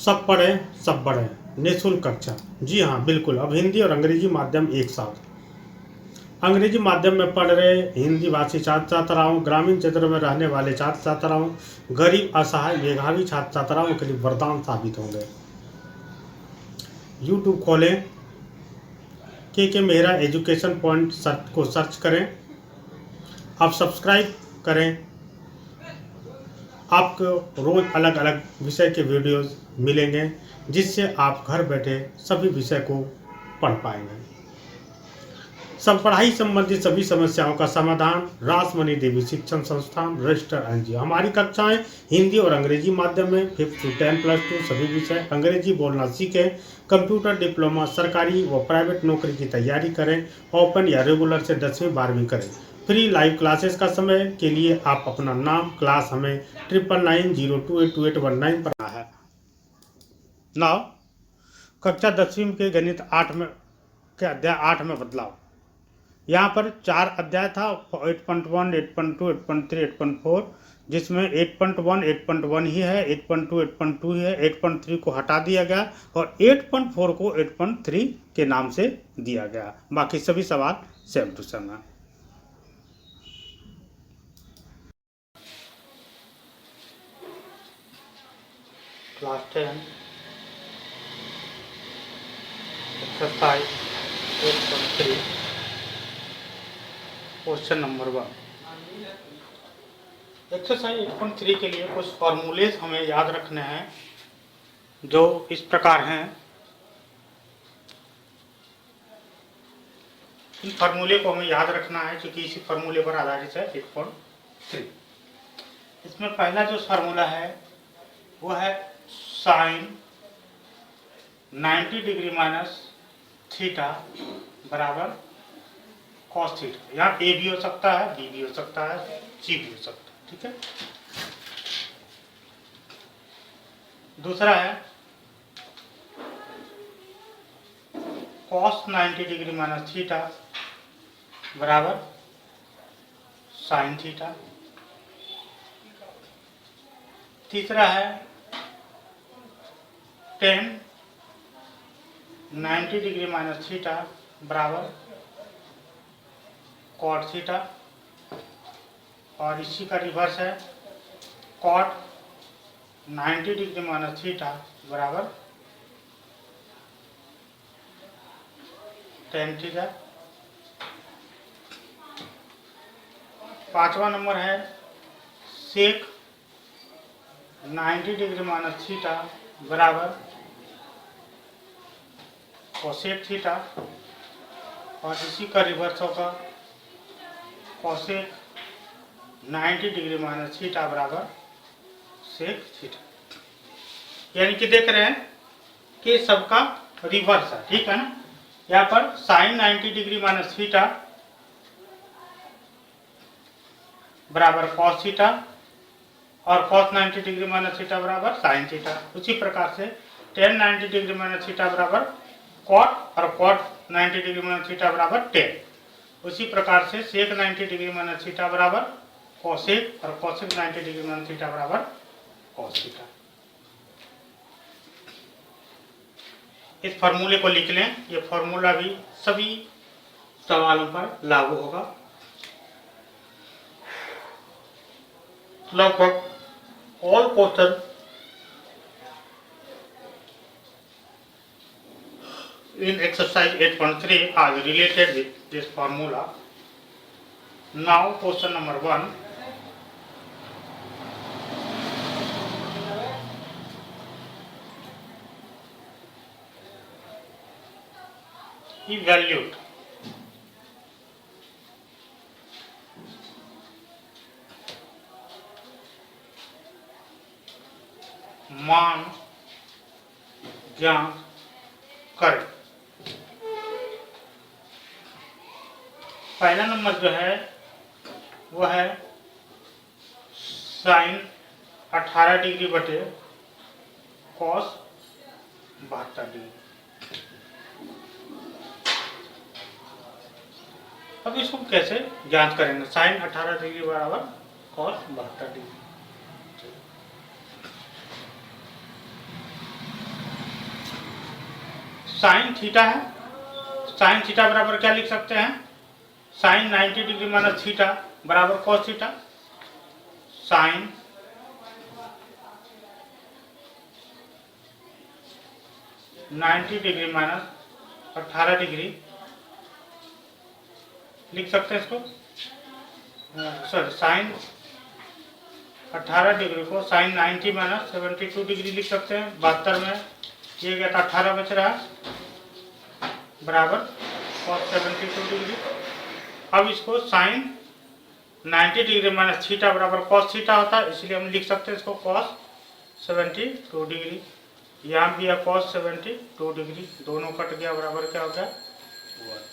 सब पढ़ें सब बढ़ें निःशुल्क कक्षा। जी हाँ बिल्कुल, अब हिंदी और अंग्रेजी माध्यम एक साथ। अंग्रेजी माध्यम में पढ़ रहे हिंदी भाषी छात्र छात्राओं, ग्रामीण क्षेत्रों में रहने वाले छात्र छात्राओं, गरीब असहाय मेधावी छात्र छात्राओं के लिए वरदान साबित होंगे। यूट्यूब खोलें, के मेरा एजुकेशन पॉइंट को सर्च करें। आप सब्सक्राइब करें, आपको रोज अलग अलग विषय के वीडियोस मिलेंगे जिससे आप घर बैठे सभी विषय को पढ़ पाएंगे। सब पढ़ाई संबंधित सभी समस्याओं का समाधान रासमणि देवी शिक्षण संस्थान रजिस्टर एनजीओ। हमारी कक्षाएं हिंदी और अंग्रेजी माध्यम में 5th to 10 +2 सभी विषय। अंग्रेजी बोलना सीखें, कंप्यूटर डिप्लोमा, सरकारी व प्राइवेट नौकरी की तैयारी करें, ओपन या रेगुलर से 10वीं 12वीं करें। फ्री लाइव क्लासेस का समय के लिए आप अपना नाम, क्लास हमें 9990282819 पर है। नाउ कक्षा 10वीं के गणित 8 में के अध्याय 8 में बदलाव। यहाँ पर 4 अध्याय था, 8.1, 8.2, 8.3, 8.4, जिसमें 8.1 8.1 ही है, 8.2 8.2 ही है। 8.3 को हटा दिया गया और 8.4 को 8.3 के नाम से दिया गया। बाकी सभी सवाल सेम टू सेम है। Class 10 exercise 8.3 question number 1। Exercise 8.3 के लिए कुछ फॉर्मूलेज हमें याद रखने हैं जो इस प्रकार हैं। इन फार्मूले को हमें याद रखना है क्योंकि इसी फार्मूले पर आधारित है 8.3। इसमें पहला जो फार्मूला है वो है साइन 90 डिग्री माइनस थीटा बराबर कॉस थीटा। यहाँ ए भी हो सकता है, बी भी हो सकता है, सी भी हो सकता है। ठीक है। दूसरा है कॉस 90 डिग्री माइनस थीटा बराबर साइन थीटा। तीसरा है टेन 90 डिग्री माइनस थीटा बराबर कॉट थीटा। और इसी का रिवर्स है कॉट 90 डिग्री माइनस थीटा बराबर टेन थीटा। पांचवा नंबर है सेक 90 डिग्री माइनस थीटा बराबर कोसेक थीटा। और इसी का रिवर्स होगा कोसेक 90 डिग्री माइनस थीटा बराबर सेक थीटा। यानी कि देख रहे हैं कि सबका रिवर्स है। ठीक है ना। यहाँ पर साइन 90 डिग्री माइनस थीटा बराबर कॉस थीटा और कॉस 90 डिग्री माइनस थीटा बराबर साइन थीटा। उसी प्रकार से टेन 90 डिग्री माइनस थीटा बराबर कॉट और कॉट 90 डिग्री माइनस थीटा बराबर टेन। उसी प्रकार से सेक 90 डिग्री माइनस थीटा बराबर कोसेक और कोसेक 90 डिग्री माइनस थीटा बराबर कॉस थीटा। इस फॉर्मूले को लिख लें। ये फॉर्मूला भी सभी सवालों पर लागू होगा। लगभग all question in exercise 8.3 are related with this formula. Now question number 1. Evaluate मान ज्ञात करें। पहला नंबर जो है वो है साइन 18 डिग्री बटे कॉस 72 डिग्री। अब इसको कैसे ज्ञात करेंगे? साइन 18 डिग्री बराबर कॉस 72 डिग्री। साइन थीटा है, साइन थीटा बराबर क्या लिख सकते हैं, साइन 90 डिग्री माइनस थीटा बराबर cos theta. Sine 90 degree minus 18 degree लिख सकते हैं इसको, सॉरी साइन 18 डिग्री को साइन 90 माइनस 72 डिग्री लिख सकते हैं। 72 में ये गया था 18 बच रहा है बराबर कॉस 72 डिग्री। अब इसको साइन 90 डिग्री माइनस थीटा बराबर कॉस थीटा होता है, इसलिए हम लिख सकते हैं इसको कॉस 72 डिग्री। यहाँ भी है कॉस 72 डिग्री, दोनों कट गया बराबर क्या हो गया 1।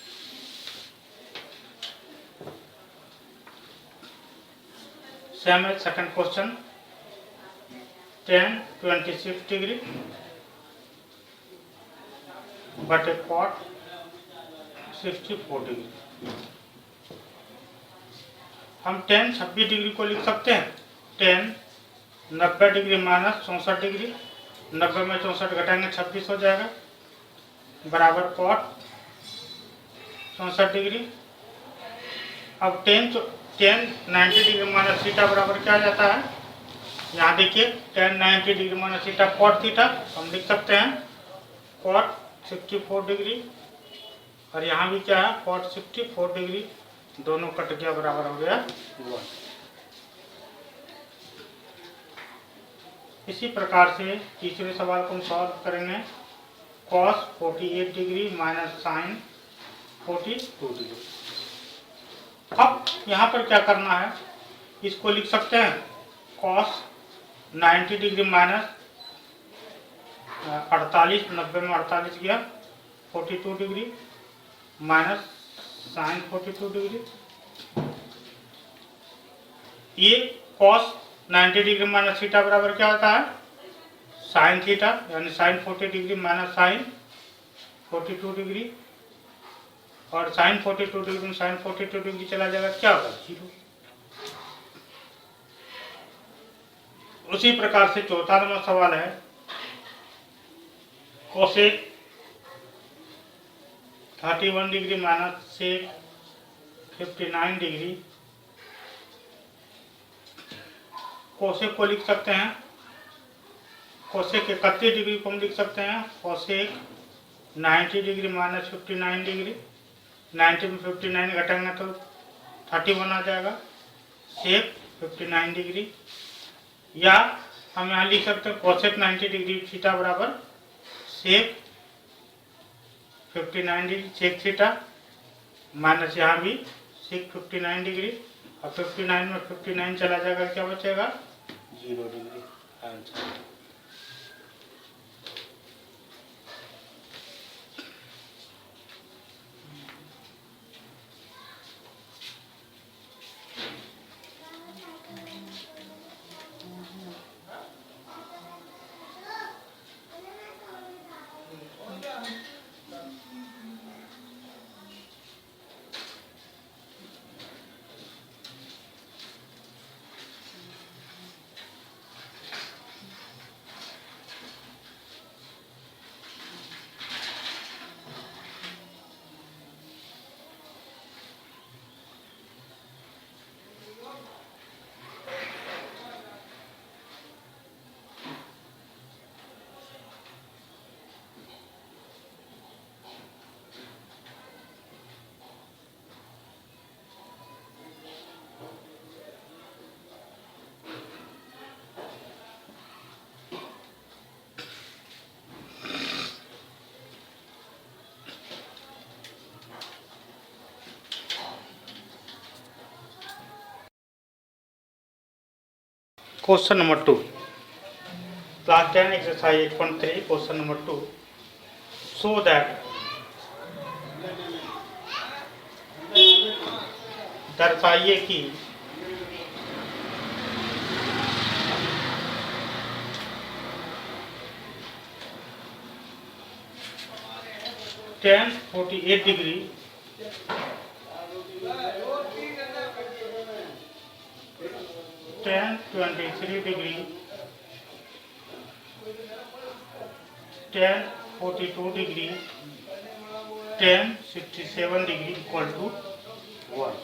सेम है सेकंड क्वेश्चन, tan 26 डिग्री बटे cot 64 डिग्री। हम tan 26 डिग्री को लिख सकते हैं tan 90 डिग्री माइनस 64 डिग्री, 90 में 64 घटाएंगे 26 हो जाएगा बराबर cot 64 डिग्री। अब tan 90 डिग्री माइनस थीटा बराबर क्या आ जाता है, यहाँ देखिए tan 90 degree minus theta cot theta, हम लिख सकते हैं cot 64 डिग्री, और यहाँ भी क्या है cot 64 डिग्री, दोनों कट गया बराबर हो गया 1। इसी प्रकार से तीसरे सवाल को हम सॉल्व करेंगे, cos 48 degree minus sine 42 degree. अब यहाँ पर क्या करना है, इसको लिख सकते हैं cos 90 डिग्री माइनस 48, 90 में 48 गया 42 डिग्री माइनस साइन 42 डिग्री। ये cos 90 डिग्री माइनस थीटा बराबर क्या होता है, साइन थीटा, यानी sine 40 degree minus sine 42 degree, और साइन 42 डिग्री में साइन 42 डिग्री चला जाएगा क्या होगा 0। उसी प्रकार से चौथा नंबर सवाल है, cosec 31 degree minus sec 59 degree. Cosec को लिख सकते हैं, कोसेक 31 डिग्री को हम लिख सकते हैं कोसेक 90 डिग्री माइनस 59 डिग्री, 90 में 59 घटाएंगे तो 31 आ जाएगा सेक 59 डिग्री। या हम यहाँ लिख सकते हैं कोसेक 90 डिग्री थीटा बराबर सेक 59 डिग्री सेक थीटा माइनस यहाँ भी सेक 59 डिग्री, और 59 में 59 चला जाएगा क्या बचेगा 0 degree answer. Question number 2, class 10 exercise 8.3 question number 2, show that दर्शाइए कि tan 48 degree tan 23 degree tan 42 degree tan 67 degree equal to 1।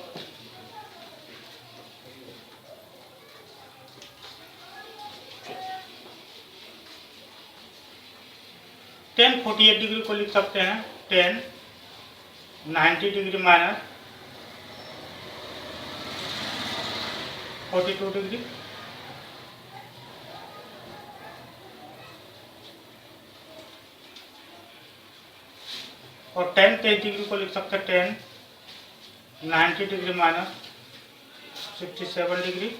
tan 48 degree को लिख सकते हैं tan 90 डिग्री माइनस 42 डिग्री, और tan 23 डिग्री को लिख सकते हैं tan 90 डिग्री माइनस 67 डिग्री।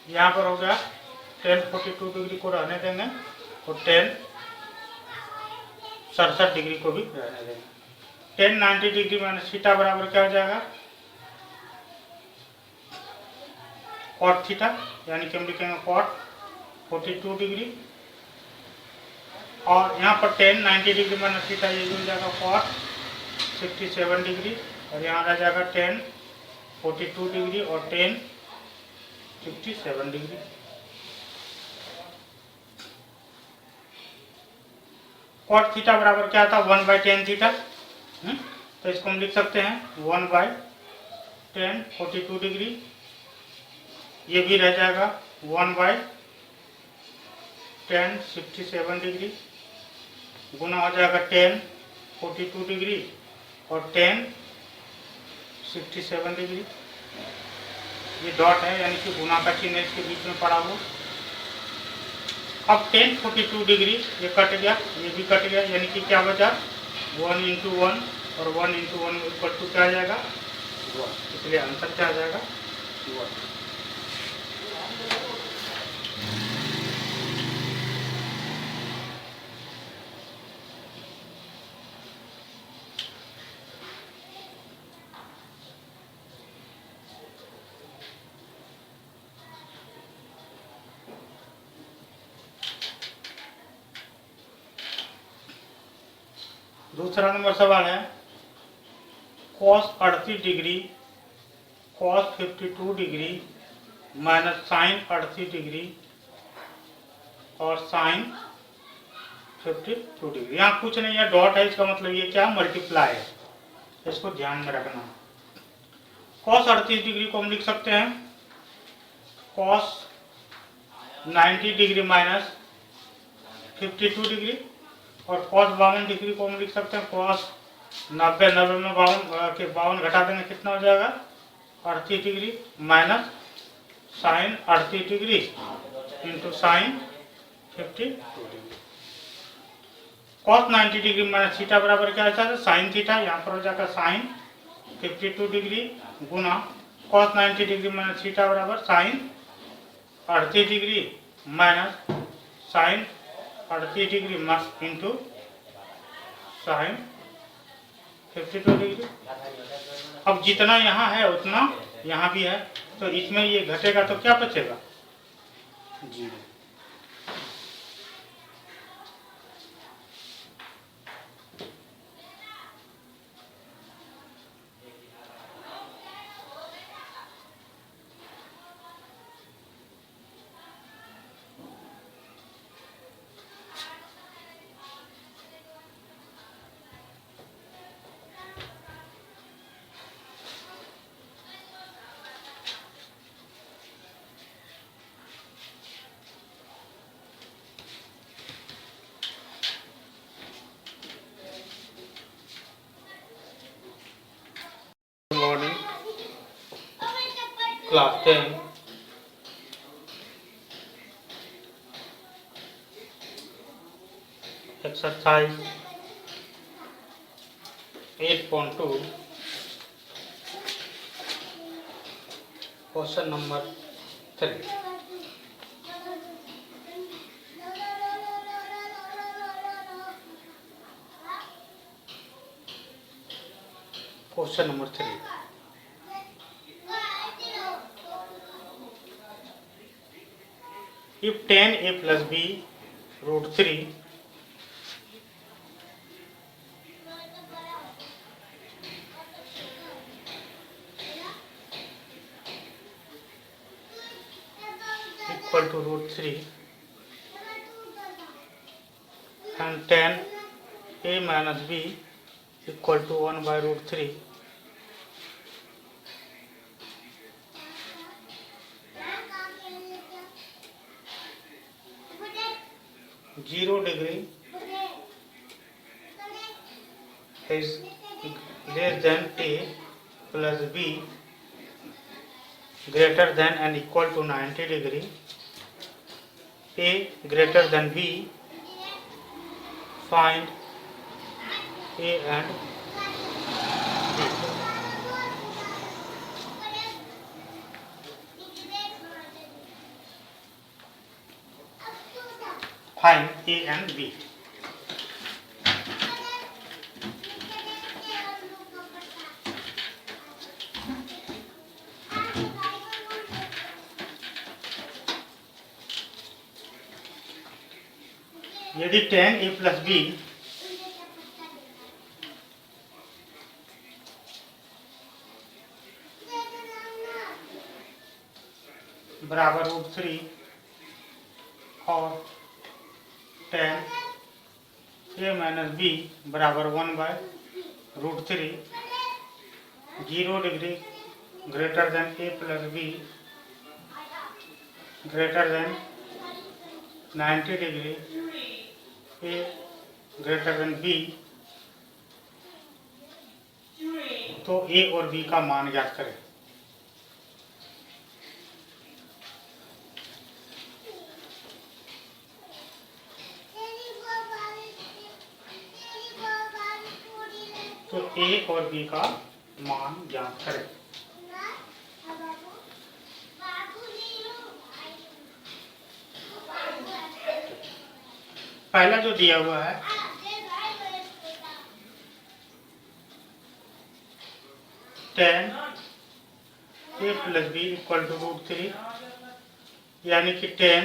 यहाँ पर हो गया tan 42 डिग्री को रहने देंगे और tan 67 डिग्री को भी रहने देंगे। tan 90 डिग्री माइनस थीटा बराबर क्या हो जाएगा, cot थीटा, यानी कि हम लिखेंगे cot 42 डिग्री, और यहाँ पर tan 90 डिग्री माइनस थीटा ये भी हो जाएगा cot 67 डिग्री, और यहाँ आ जाएगा tan 42 डिग्री और tan 67 डिग्री। cot थीटा बराबर क्या था, 1/tan थीटा। तो इसको हम लिख सकते हैं 1/tan 42 डिग्री, ये भी रह जाएगा 1/tan 67 डिग्री, गुना हो जाएगा tan 42 डिग्री और tan 67 डिग्री। ये डॉट है यानी कि गुना का चिन्ह इसके बीच में पड़ा हो। अब tan 42 डिग्री ये कट गया, ये भी कट गया, यानी कि क्या बचा 1 × 1 और 1 × 1 इक्वल टू क्या आ जाएगा 1, इसलिए आंसर क्या आ जाएगा 1। दूसरा नंबर सवाल है cos 38 degree cos 52 degree minus sin 38 degree और sin 52 डिग्री। यहाँ कुछ नहीं है, डॉट है, इसका मतलब ये क्या मल्टीप्लाई है, इसको ध्यान में रखना। cos 38 डिग्री को हम लिख सकते हैं cos 90 डिग्री माइनस 52 डिग्री, और cos 52 डिग्री को हम लिख सकते हैं cos 90 में 52 घटा देंगे कितना हो जाएगा 38 degree minus sin 38 degree into sin 52 degree. cos 90 degree minus theta बराबर क्या होता है sin थीटा, यहाँ पर हो जाएगा sin 52 डिग्री गुना cos 90 डिग्री माइनस थीटा बराबर sin 38 degree minus sin 38 degree into sin 52 degree. अब जितना यहाँ है उतना यहाँ भी है, तो इसमें ये घटेगा तो क्या बचेगा 0। Morning class 10 exercise 8.2 question number 3। Question number 3, if tan a plus b √3 equal to √3, and tan a minus b equal to 1 by root 3 0 degree is less than a plus b greater than and equal to 90 degree, a greater than b, find a and b. Find a and b. यदि tan a plus b बराबर root 3 और tan a minus b बराबर 1 by root 3, 0 degree greater than a plus b greater than 90 degree, a greater than b, तो a और b का मान ज्ञात करें। तो a और b का मान ज्ञात करें। पहला जो दिया हुआ है tan a plus B equal to root 3, यानी कि tan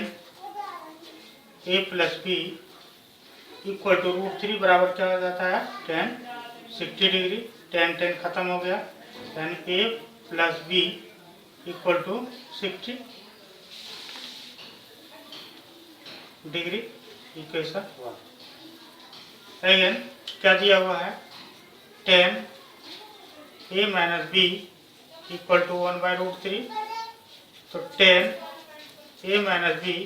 a plus B equal to root 3 बराबर क्या हो जाता है tan 60 डिग्री, tan खत्म हो गया, यानी a plus B equal to 60 degree, equation 1। Again क्या दिया हुआ है tan a minus B equal to 1 by root 3, तो tan a minus B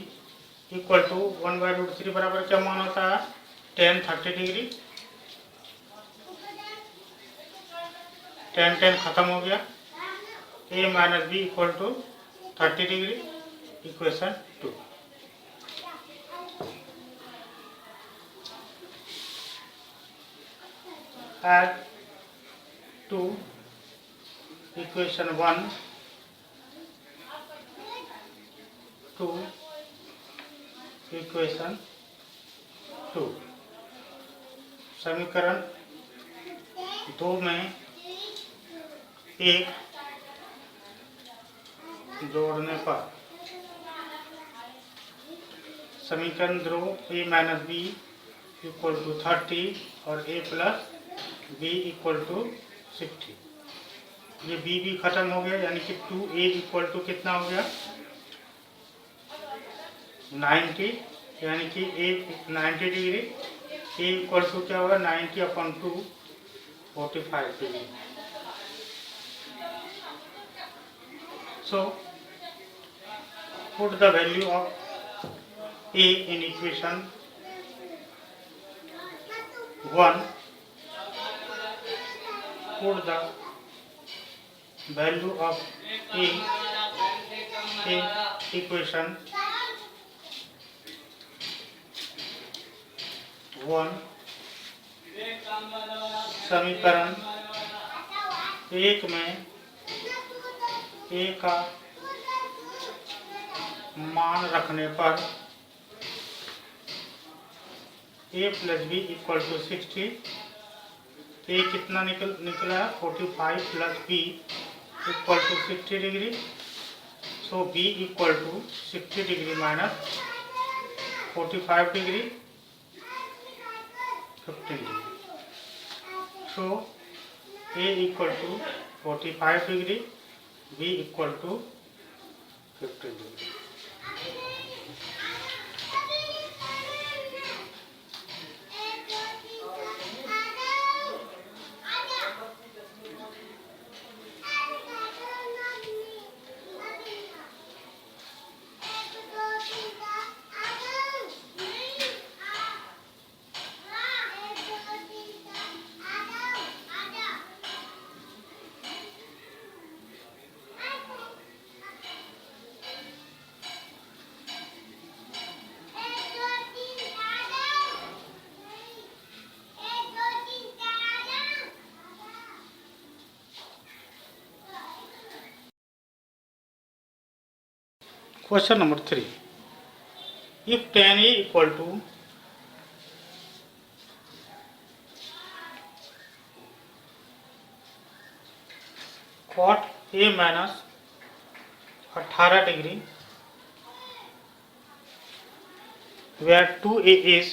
equal to 1 by root 3 बराबर क्या मान होता है tan 30 डिग्री, tan खत्म हो गया, a minus B equal to 30 degree, equation 2। Add to equation 1 to equation 2। समीकरण 2 में एक जोड़ने पर समीकरण 2 a minus B equal to 30 और a plus b equal to 60, ये b खत्म हो गया, यानी कि 2a इक्वल टू कितना हो गया 90, यानी कि a 90 degree, a equal to क्या होगा 90 upon 2 45 degree. So put the value of a in equation 1, put the value of a in equation 1। समीकरण 1 में a का मान रखने पर a plus B equal to 60, a कितना निकला है 45 plus b equal to 60 degree, so b equal to 60 degree minus 45 degree 15 degree, so a equal to 45 degree, b equal to 15 degree. Question number 3, if tan A equal to cot A minus 18 degree where 2A is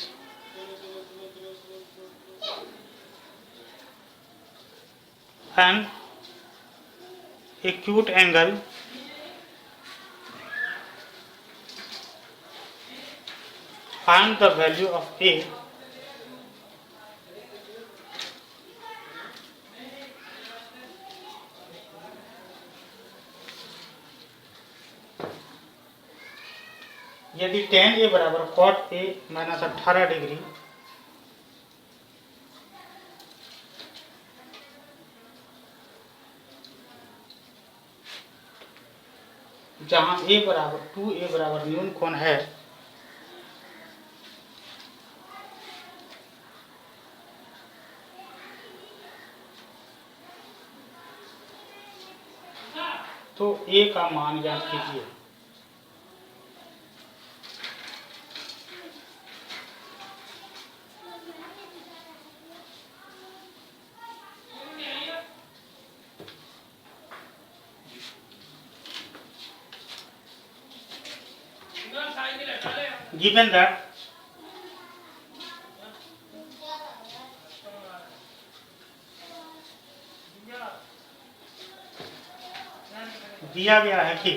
an acute angle find the value of A यदि tan A बराबर cot A minus 18 degree जहां A बराबर 2A बराबर न्यून कोण है तो A का मान ज्ञात कीजिए। Given that दिया गया है कि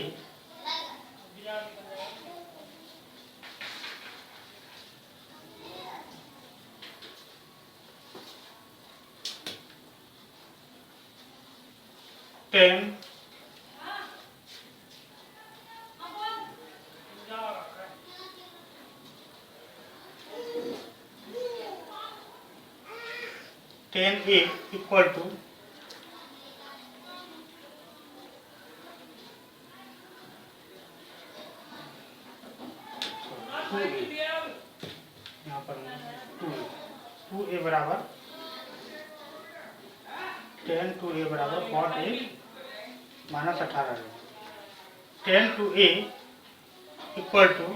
tan A इक्वल टू यहाँ पर 2A बराबर tan 2A बराबर cot A minus 18 tan 2A equal to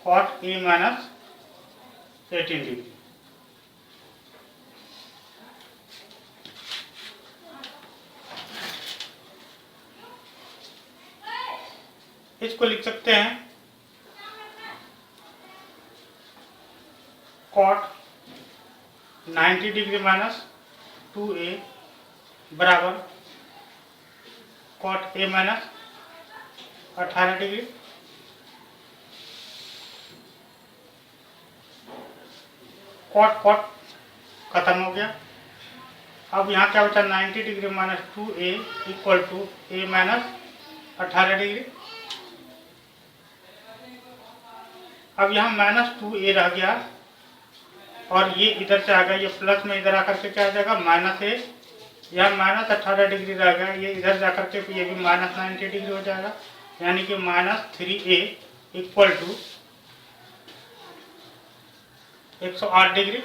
cot A minus 18 degree. इसको लिख सकते हैं cot 90 डिग्री माइनस 2A बराबर cot A minus 18 degree. Cot खत्म हो गया। अब यहाँ क्या बचा 90 degree minus 2A equal to A minus 18 degree. अब यहाँ माइनस 2A रह गया और ये इधर से आ गया, ये प्लस में इधर आकर के क्या आ जाएगा माइनस A, यहाँ माइनस 18 डिग्री रह गया, ये इधर जा करके ये भी माइनस 90 डिग्री हो जाएगा, यानी कि minus 3A equal to 108 degree.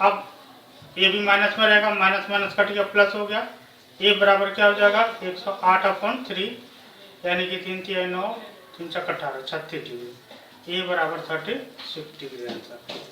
अब ये भी माइनस में रहेगा, माइनस माइनस कट गया प्लस हो गया, ए बराबर क्या हो जाएगा 108/3 यानी कि 3 3 9 3 6 18 36 डिग्री। ए बराबर 36 degree answer.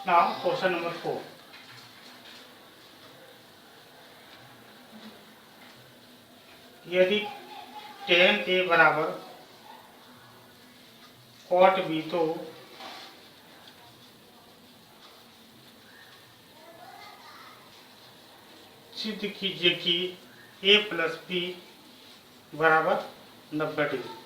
Now question number 4. यदि tan A बराबर cot B तो सिद्ध कीजिए कि ए प्लस बी बराबर 90 डिग्री।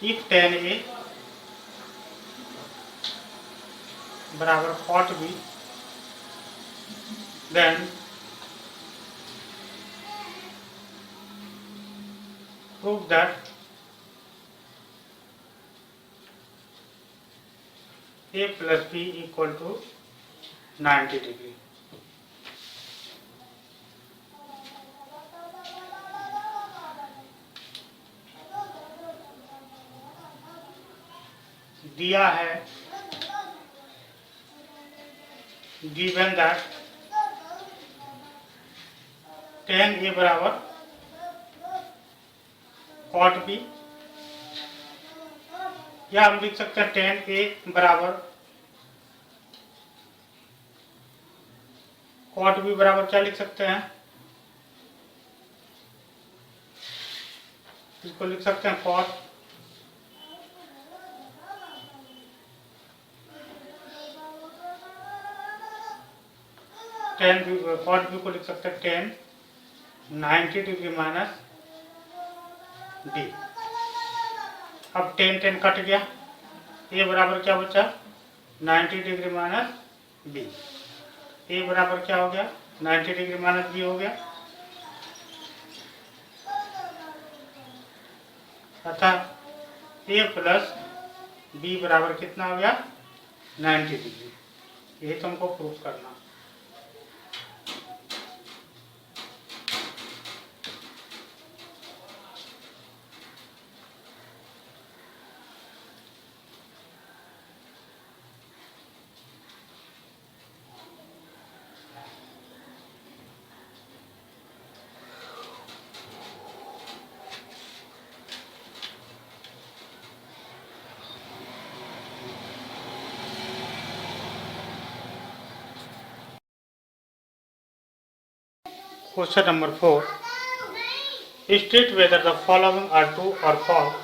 इफ tan A बराबर cot B, then prove that A plus B equal to 90 degree. दिया है given that tan A बराबर cot B, या हम लिख सकते हैं tan A बराबर cot B बराबर क्या लिख सकते हैं, इसको लिख सकते हैं cot cot B को लिख सकते हैं tan 90 डिग्री माइनस डी। अब tan tan कट गया, ए बराबर क्या बचा 90 डिग्री माइनस बी। ए बराबर क्या हो गया 90 डिग्री माइनस बी हो गया, अतः ए प्लस बी बराबर कितना हो गया 90 डिग्री। यही तो हमको प्रूफ करना। Question number 4. State whether the following are true or false.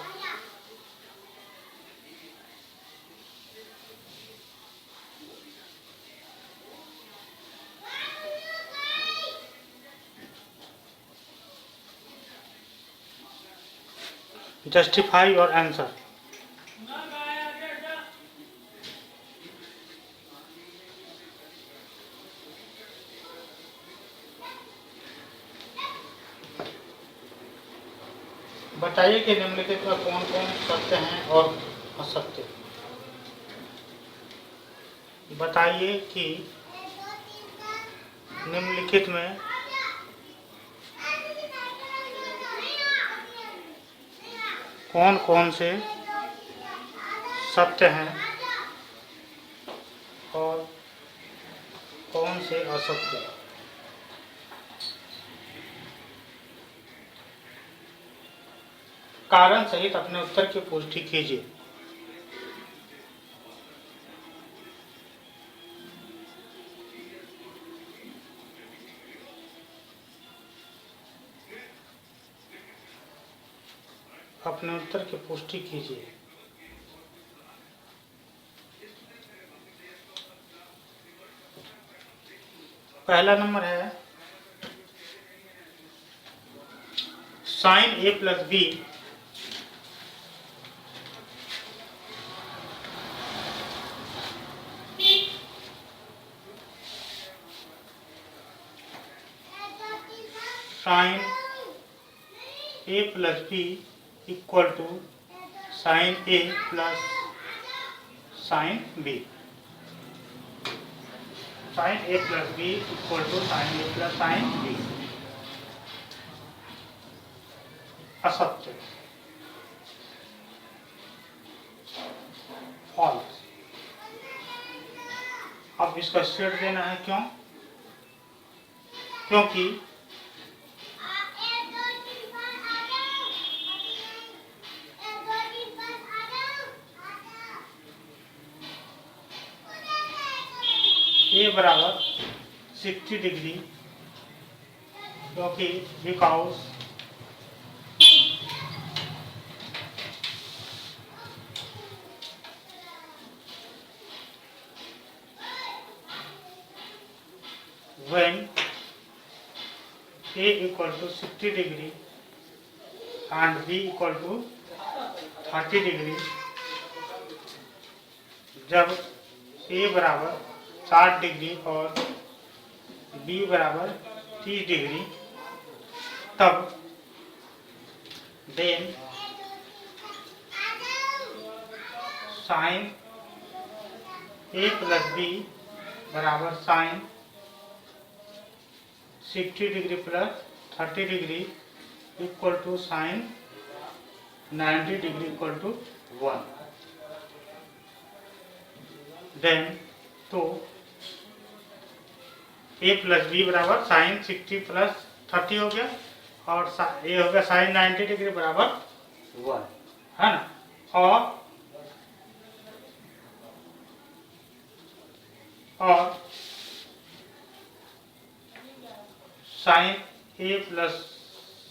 Justify your answer. बताइए कि निम्नलिखित में कौन कौन सत्य हैं और असत्य। बताइए कि निम्नलिखित में कौन कौन से सत्य हैं और कौन से असत्य। कारण सहित अपने उत्तर की पुष्टि कीजिए। अपने उत्तर की पुष्टि कीजिए। पहला नंबर है sine A plus B sine A plus B equal to sine A plus sine B. Sine A plus B equal to sine A plus sine B. असत्य, फॉल्स। अब इसका स्टेट देना है, क्यों? क्योंकि ए बराबर 60 डिग्री, क्योंकि because when A equal to 60 degree and B equal to 30 degree, जब A बराबर 60 डिग्री और B बराबर 30 डिग्री, तब then sine A plus B बराबर sine 60 degree plus 30 degree equal to sine 90 degree equal to 1। Then तो A plus B बराबर sine 60 plus 30 हो गया और A हो गया साइन 90 डिग्री बराबर 1, है ना। और sine A plus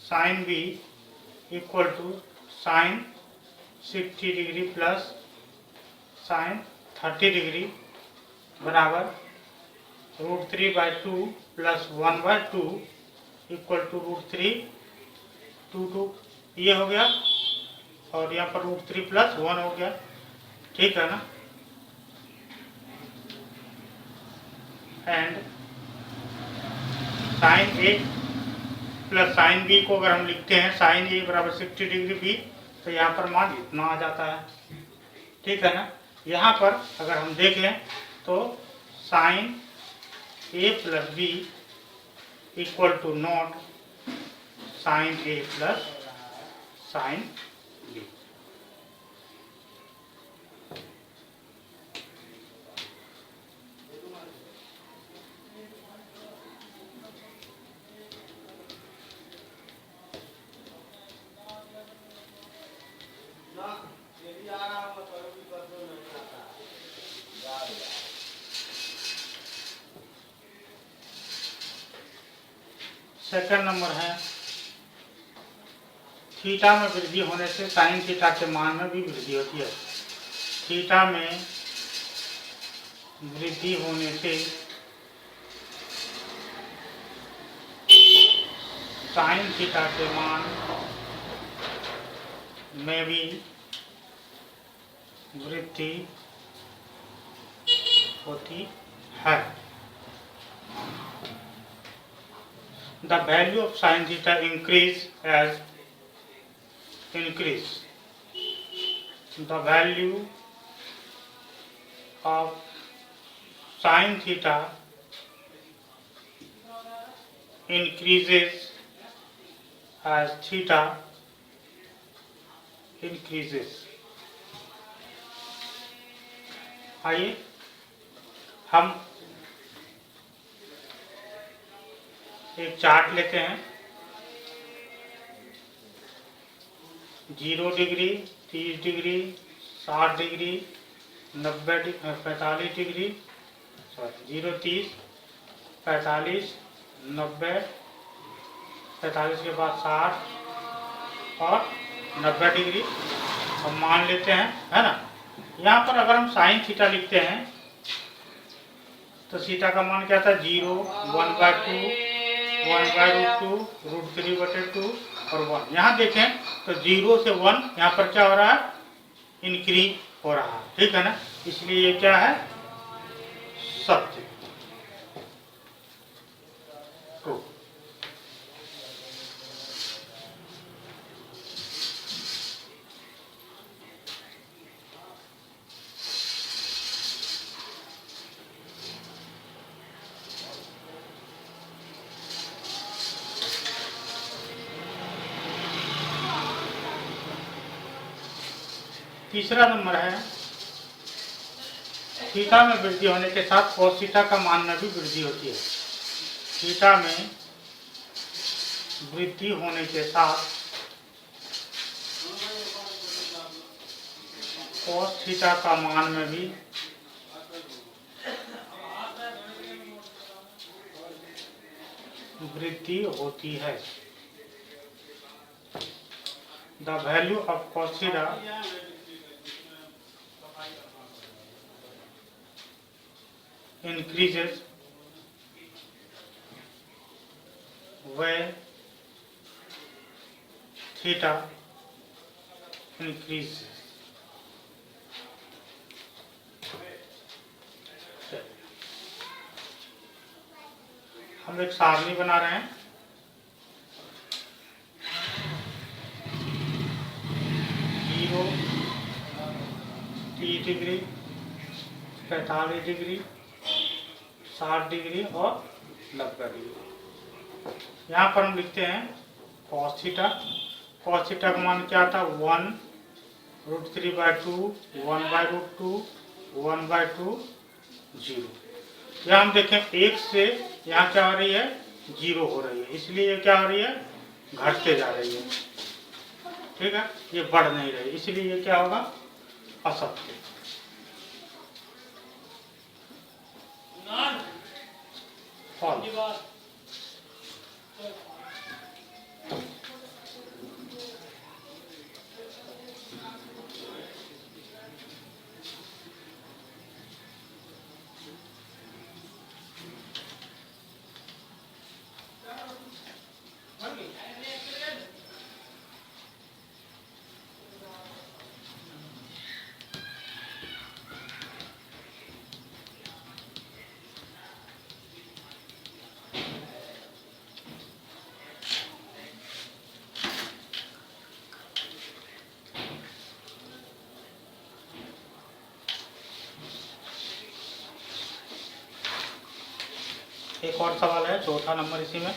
sine B equal to sine 60 degree plus sine 30 degree बराबर √3/2 प्लस 1/2 इक्वल टू √3 2 ये हो गया और यहाँ पर √3 प्लस 1 हो गया, ठीक है ना। And sine A plus sine B को अगर हम लिखते हैं साइन A बराबर 60 डिग्री B, तो यहाँ पर मान इतना आ जाता है, ठीक है ना। यहाँ पर अगर हम देखें तो sine A plus B equal to not sine A plus sine B। Second number है थीटा में वृद्धि होने से साइन थीटा के मान में भी वृद्धि होती है। थीटा में वृद्धि होने से साइन थीटा के मान में भी वृद्धि होती है। The value of sin theta increase as increase. The value of sin theta increases as theta increases. आइए हम एक चार्ट लेते हैं। 0 degree, 30 degree, 60 degree, 90 degree, 45 degree, 0 30 45 90, 45 के बाद 60 और 90 डिग्री हम मान लेते हैं, है ना। यहाँ पर अगर हम साइन थीटा लिखते हैं तो थीटा का मान क्या था 0, 1/2, 1/√2, √3/2 और 1। यहाँ देखें तो 0 से 1 यहाँ पर क्या हो रहा है, इंक्रीज हो रहा है, ठीक है ना। इसलिए ये क्या है, सत्य। तीसरा नंबर है थीटा में वृद्धि होने के साथ cos थीटा का मान में भी वृद्धि होती है। थीटा में वृद्धि होने के साथ cos थीटा का मान में भी वृद्धि होती है। The value of cos theta increases when theta increases। हम एक सारणी बना रहे हैं। जीरो, 30 डिग्री, 45 डिग्री, 60 डिग्री और 90 डिग्री। यहाँ पर हम लिखते हैं cos थीटा। cos थीटा का मान क्या था? 1√3/2, 1/√2, 1/2, 0। यहाँ हम देखें 1 से यहाँ क्या हो रही है? 0 हो रही है, इसलिए ये क्या हो रही है? घटते जा रही है। ठीक है, ये बढ़ नहीं रही, इसलिए ये क्या होगा? असत्य। फॉल्स। एक और सवाल है, चौथा नंबर इसी में।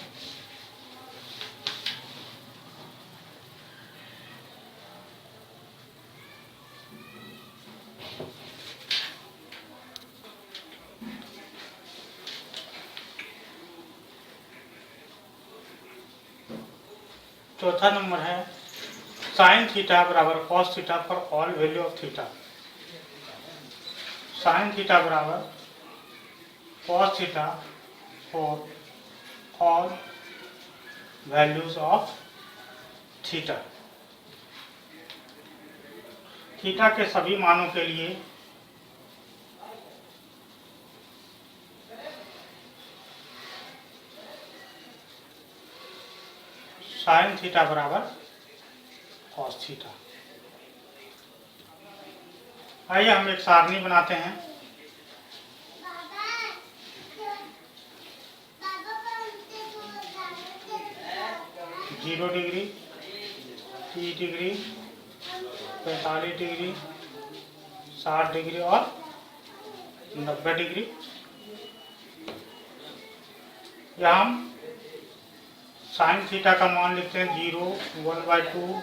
चौथा नंबर है साइन थीटा बराबर cos theta for all value of theta. Sine theta बराबर cos theta for all values of theta. Theta के सभी मानों के लिए साइन थीटा बराबर कॉस थीटा। आइए हम एक सारणी बनाते हैं। Zero degree, 30 degree, 45 degree, 60 degree और 90 डिग्री। यहाँ हम साइन थीटा का मान लिखते हैं 0, 1/2,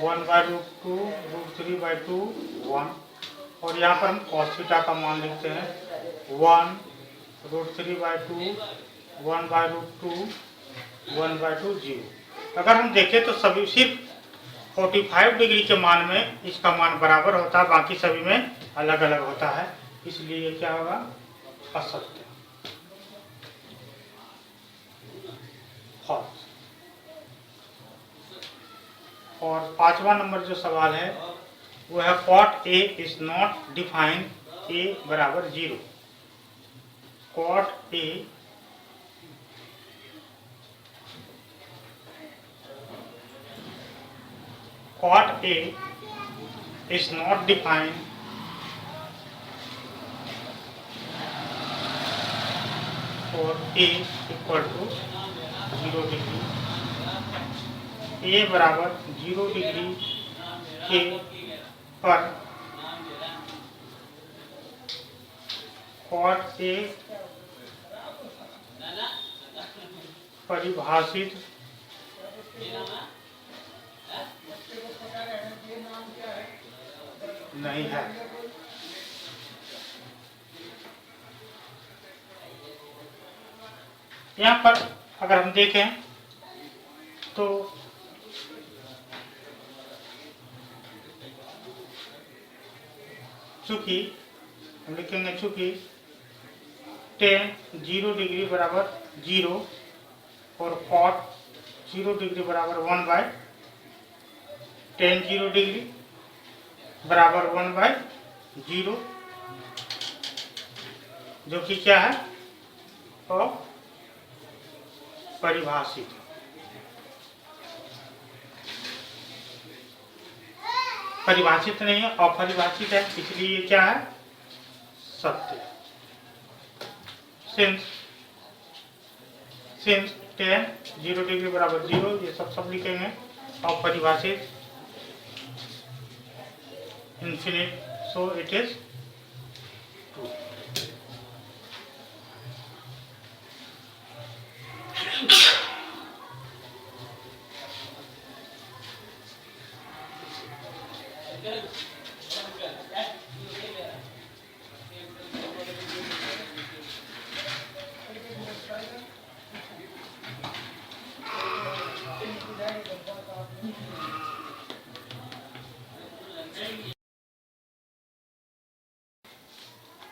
1/√2, √3/2, 1। और यहाँ पर हम कॉस थीटा का मान लिखते हैं 1√3/2, 1/√2, 1/2, 0। अगर हम देखें तो सभी सिर्फ 45 डिग्री के मान में इसका मान बराबर होता है, बाकी सभी में अलग अलग होता है, इसलिए ये क्या होगा? असत्य। फॉल्स। और पांचवा नंबर जो सवाल है वो है cot A is not define A बराबर 0। cot A is not defined for A equal to 0 degree. A बराबर 0 डिग्री के पर cot A परिभाषित नहीं है। यहाँ पर अगर हम देखें तो चूंकि हम लिखेंगे चूंकि tan 0 डिग्री बराबर 0 और cot 0 डिग्री बराबर 1/tan 0 डिग्री बराबर 1/0, जो कि क्या है? तो परिभाषित, परिभाषित नहीं है, अपरिभाषित है, इसलिए ये क्या है, सत्य। सिंस tan 0 डिग्री बराबर 0, ये सब लिखेंगे। अपरिभाषित infinite, so it is true.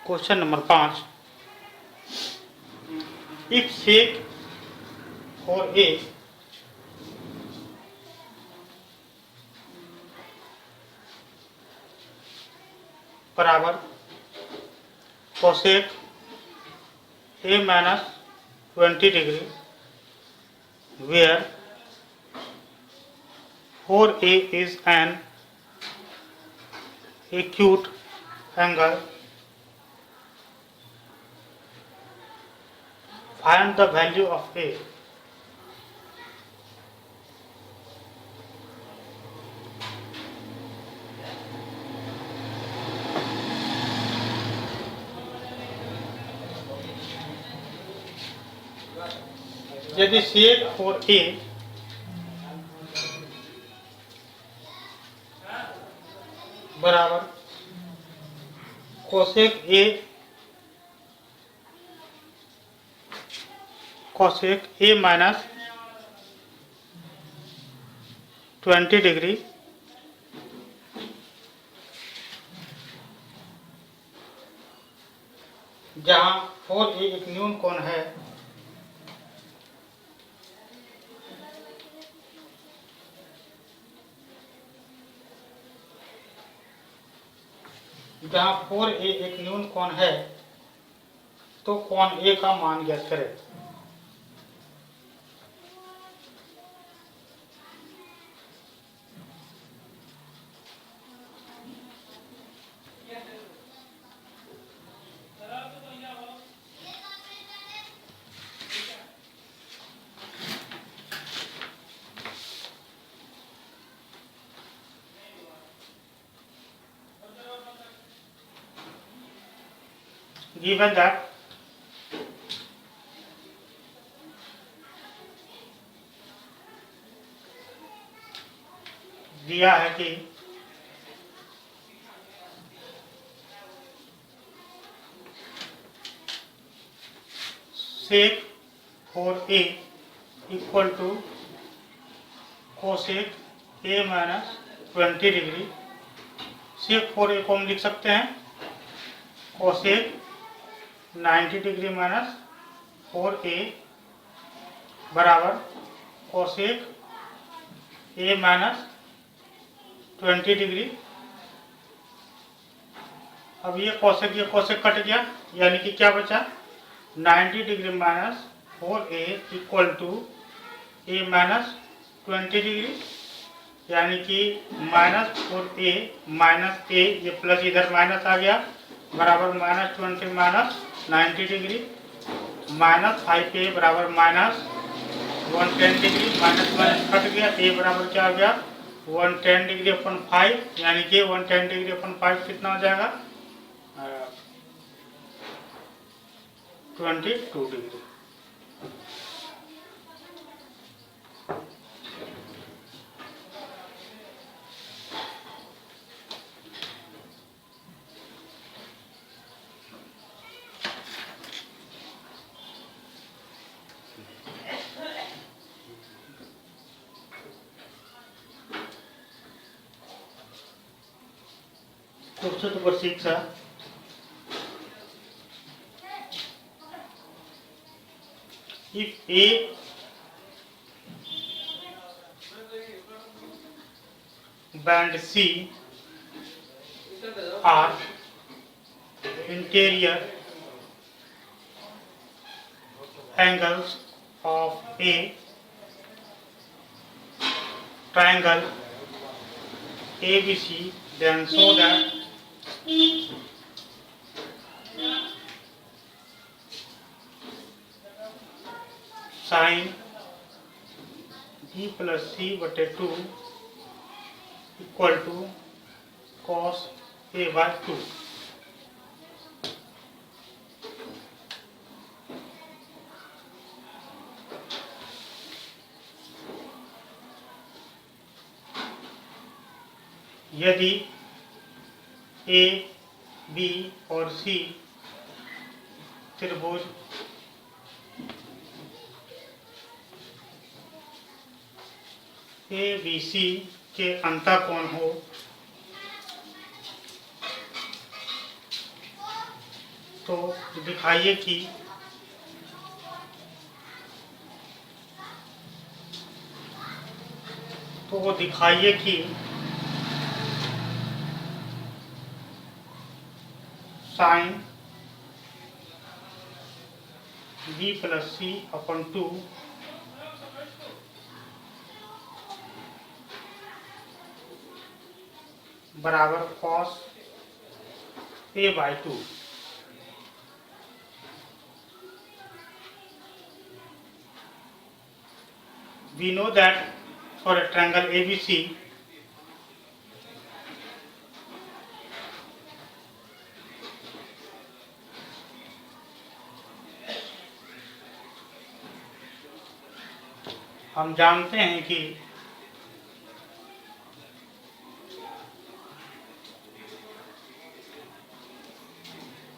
Question number 5, if sec for a बराबर cosec a minus 20 degree, where 4a is an acute angle, find the value of a। यदि sec for a बराबर cosec a minus 20 degree, जहां 4a एक न्यून कोण है, जहां 4a एक न्यून कोण है, तो कोण a का मान ज्ञात करें। Given that दिया है कि sec for a equal to cosec a minus 20 degree, sec for a को हम लिख सकते हैं cosec 90 डिग्री माइनस 4a बराबर cosec a माइनस 20 डिग्री। अब ये कोसेक कट गया, यानी कि क्या बचा, 90 degree minus 4a equal to a minus 20 degree, यानी कि माइनस 4a माइनस a, ये प्लस इधर माइनस आ गया, बराबर minus 20 minus 90 degree, minus 5a बराबर minus 110 degree, minus minus cut गया, a बराबर क्या आ गया, 110 डिग्री अपन 5, यानी कि 110 डिग्री अपन 5 कितना हो जाएगा, 22 डिग्री। Question number 6 है, if A and C are interior angles of a triangle ABC, then show that sin B plus C बटे 2 equal to cos A by 2। यदि ए बी और सी त्रिभुज ए बी सी के अंतःकोण हो तो दिखाइए कि साइन बी प्लस सी अपन 2 बराबर cos A by 2। We know that for a triangle ABC, हम जानते हैं कि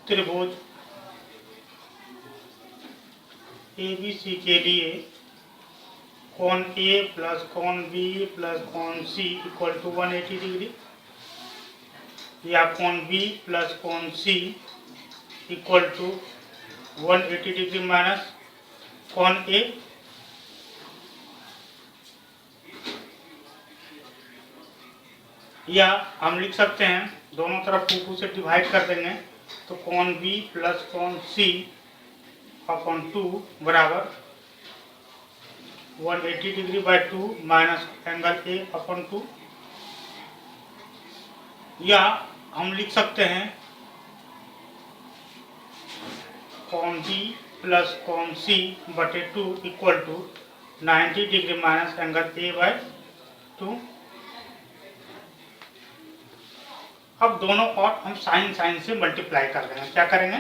त्रिभुज ABC के लिए कोण A प्लस कोण B प्लस कोण C इक्वल टू 180 डिग्री, या कोण B प्लस कोण C equal to 180 degree minus कोण A। या हम लिख सकते हैं दोनों तरफ 2 से डिवाइड कर देंगे तो कोण B प्लस कोण C अपॉन 2 बराबर 180 degree by 2 minus angle A upon 2। या हम लिख सकते हैं कोण B प्लस कोण C बटे 2 equal to 90 degree minus angle A by 2। अब दोनों और हम साइन साइन से मल्टीप्लाई कर देंगे। क्या करेंगे?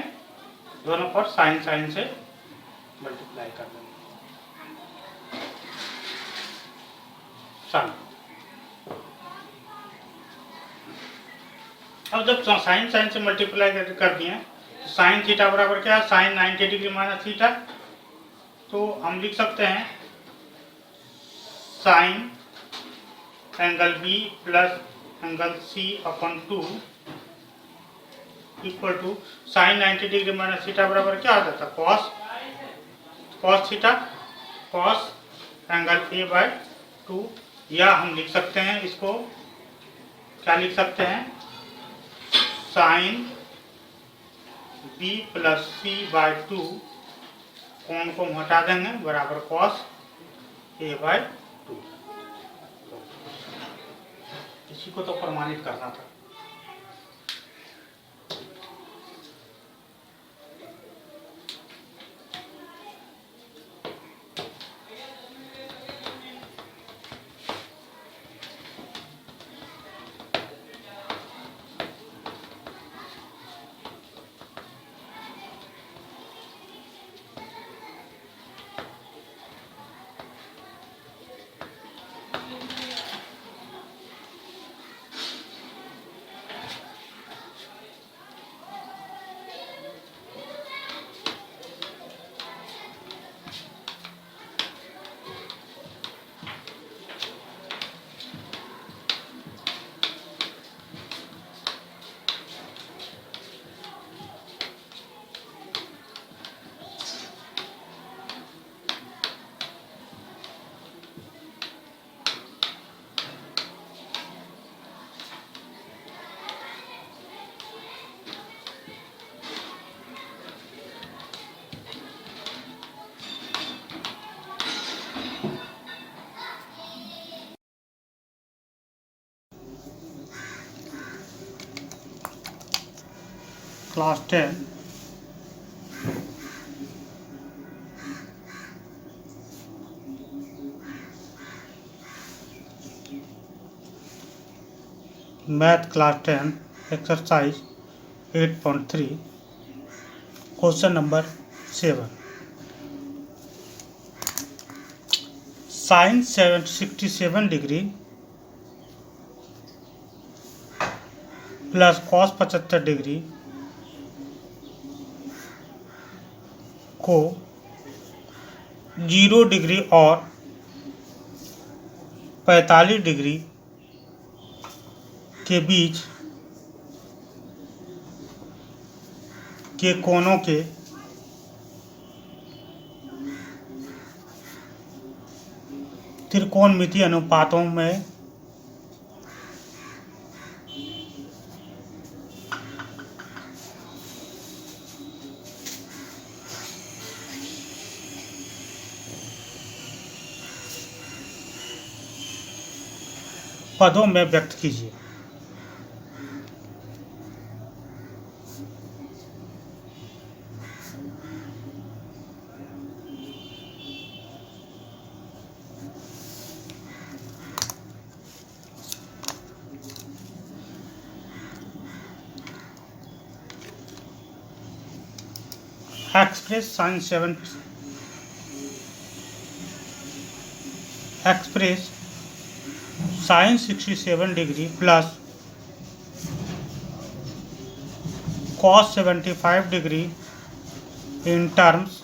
दोनों और साइन साइन से मल्टीप्लाई कर देंगे। साइन, अब जब साइन साइन से मल्टीप्लाई कर दिए तो साइन थीटा बराबर क्या है? Sine 90 degree minus theta. तो हम लिख सकते हैं sine angle B plus angle C upon 2 equal to sine 90 degree minus theta बराबर क्या आ जाता है? Cos theta, cos angle A by 2। या हम लिख सकते हैं इसको, क्या लिख सकते हैं? साइन बी प्लस सी बाय 2 कोण को हटा देंगे बराबर कॉस ए बाय 2। इसी को तो प्रमाणित करना था। Class 10 math class 10 exercise 8.3 question number 7 sine 67 degree plus cos 75 degree को 0 डिग्री और 45 डिग्री के बीच के कोणों के त्रिकोणमितीय अनुपातों में पदों में व्यक्त कीजिए। Express sine 67 degree plus cos 75 degree in terms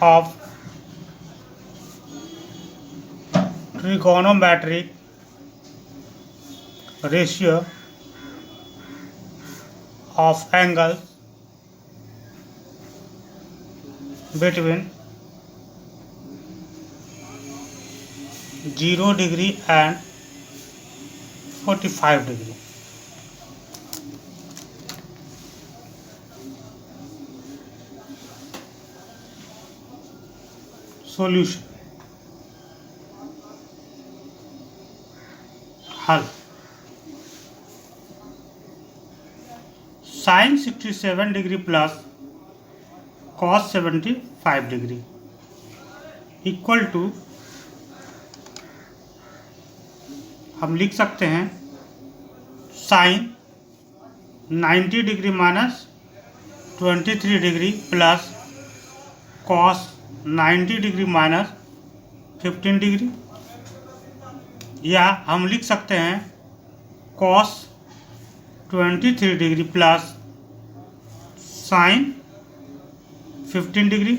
of trigonometric ratio of angles between 0 degree and 45 degree. Solution हल sine 67 degree plus cos 75 degree equal to हम लिख सकते हैं sine 90 degree minus 23 degree plus cos 90 degree minus 15 degree, या हम लिख सकते हैं cos 23 degree plus sine 15 degree